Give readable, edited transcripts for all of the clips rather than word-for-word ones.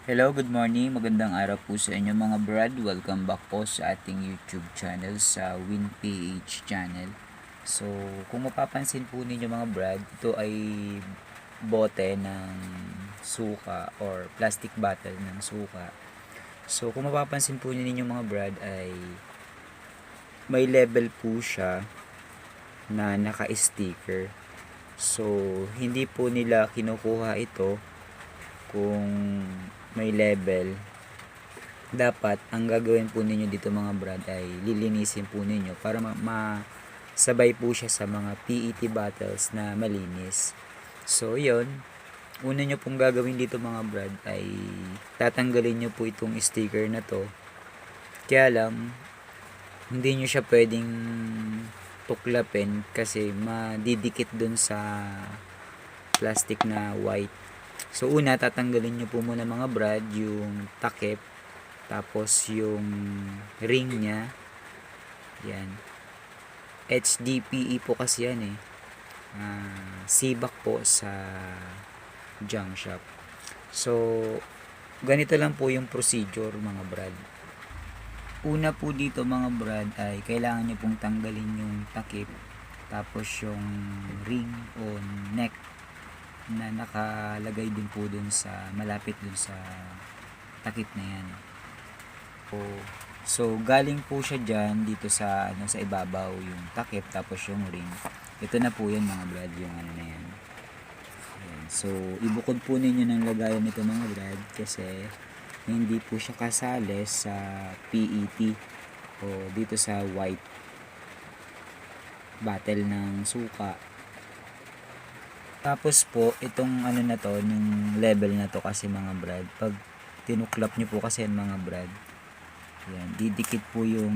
Hello, good morning. Magandang araw po sa inyo mga brad. Welcome back po sa ating YouTube channel sa WinPH channel. So, kung mapapansin po ninyo mga brad, ito ay bote ng suka or plastic bottle ng suka. So, kung mapapansin po ninyo mga brad ay may level po siya na naka-sticker. So, hindi po nila kinukuha ito kung may level. Dapat ang gagawin po ninyo dito mga brad ay lilinisin po ninyo para masabay po siya sa mga PET bottles na malinis. So yun, una nyo pong gagawin dito mga brad ay tatanggalin nyo po itong sticker na to. Kaya lang hindi nyo siya pwedeng tuklapin kasi madidikit dun sa plastic na white. So una, tatanggalin nyo po muna mga brad yung takip, tapos yung ring nya. Yan. HDPE po kasi yan sibak po sa junk shop. So ganito lang po yung procedure mga brad. Una po dito mga brad ay kailangan nyo pong tanggalin yung takip, tapos yung ring o neck na nakalagay din po dun sa malapit dun sa takip na yan. So galing po siya dyan dito sa sa ibabaw yung takip, tapos yung ring. Ito na po yan mga brad, yung na yan. Ayan. So ibukod po ninyo ng lagayan nito mga brad kasi hindi po siya kasali sa PET o dito sa white bottle ng suka. Tapos po, itong na to, ng level na to kasi mga brad, pag tinuklap nyo po kasi mga brad, yan, didikit po yung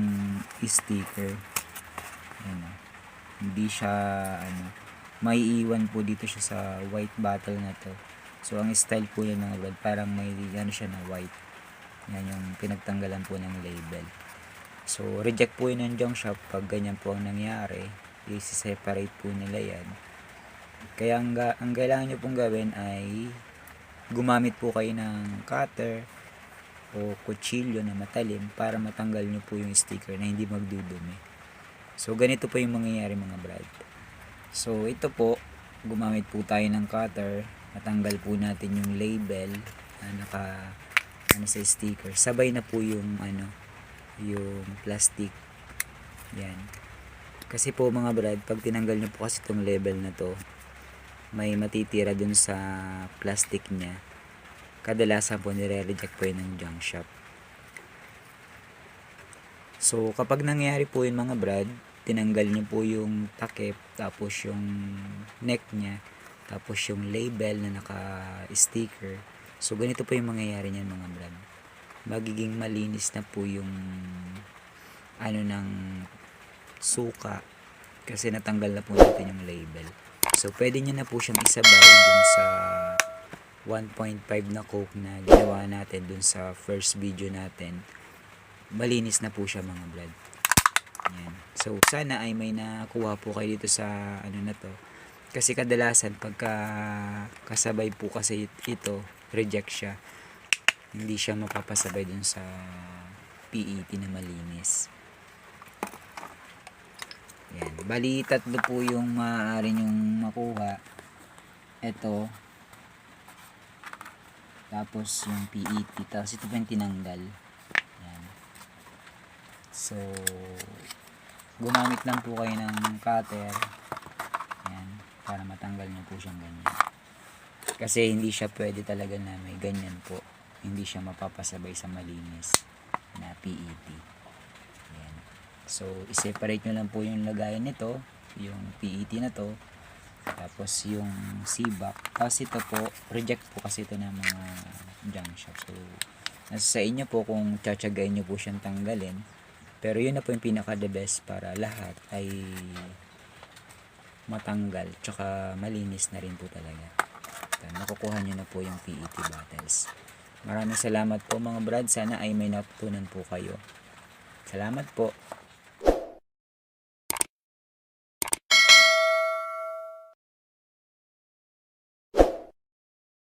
sticker. Yan, hindi siya, may iwan po dito siya sa white bottle na to. So, ang style po yan mga brad, parang may siya na white. Yan yung pinagtanggalan po ng label. So, reject po yun ng junk shop pag ganyan po ang nangyari. I-separate po nila yan. Kaya ang kailangan nyo pong gawin ay gumamit po kayo ng cutter o kutsilyo na matalim para matanggal nyo po yung sticker na hindi magdudumi. So ganito po yung mangyayari mga brad. So ito po, gumamit po tayo ng cutter, matanggal po natin yung label na naka sa sticker. Sabay na po yung yung plastic. Yan. Kasi po mga brad, pag tinanggal nyo po kasi itong label na to, may matitira dun sa plastic niya. Kadalasan po nire-reject po yun ng junk shop. So kapag nangyari po yun mga brad, tinanggal niyo po yung takip, tapos yung neck niya, tapos yung label na naka-sticker. So ganito po yung mangyayari niyan mga brad. Magiging malinis na po yung ng suka kasi natanggal na po natin yung label. So, pwede nyo na po siyang isabay dun sa 1.5 na Coke na ginawa natin dun sa first video natin. Malinis na po siya mga brad. Yan. So, sana ay may nakuha po kayo dito sa na to. Kasi kadalasan pagka kasabay po kasi ito, reject siya. Hindi siya mapapasabay dun sa PET na malinis. Yan. Bali, tatlo po yung maaari nyong makuha. Ito. Tapos yung PET. Tapos ito pa yung tinanggal. Yan. So, gumamit lang po kayo ng cutter. Yan. Para matanggal nyo po siyang ganyan. Kasi hindi siya pwede talaga na may ganyan po. Hindi siya mapapasabay sa malinis na PET. So, i-separate nyo lang po yung lagayan nito, yung PET na to, tapos yung sibak. Tapos ito po, reject po kasi ito ng mga junk shop. So, nasa sa inyo po kung tsatsagayin nyo po siyang tanggalin. Pero yun na po yung pinaka the best para lahat ay matanggal, tsaka malinis na rin po talaga. So, nakukuha nyo na po yung PET bottles. Maraming salamat po mga brad. Sana ay may natutunan po kayo. Salamat po.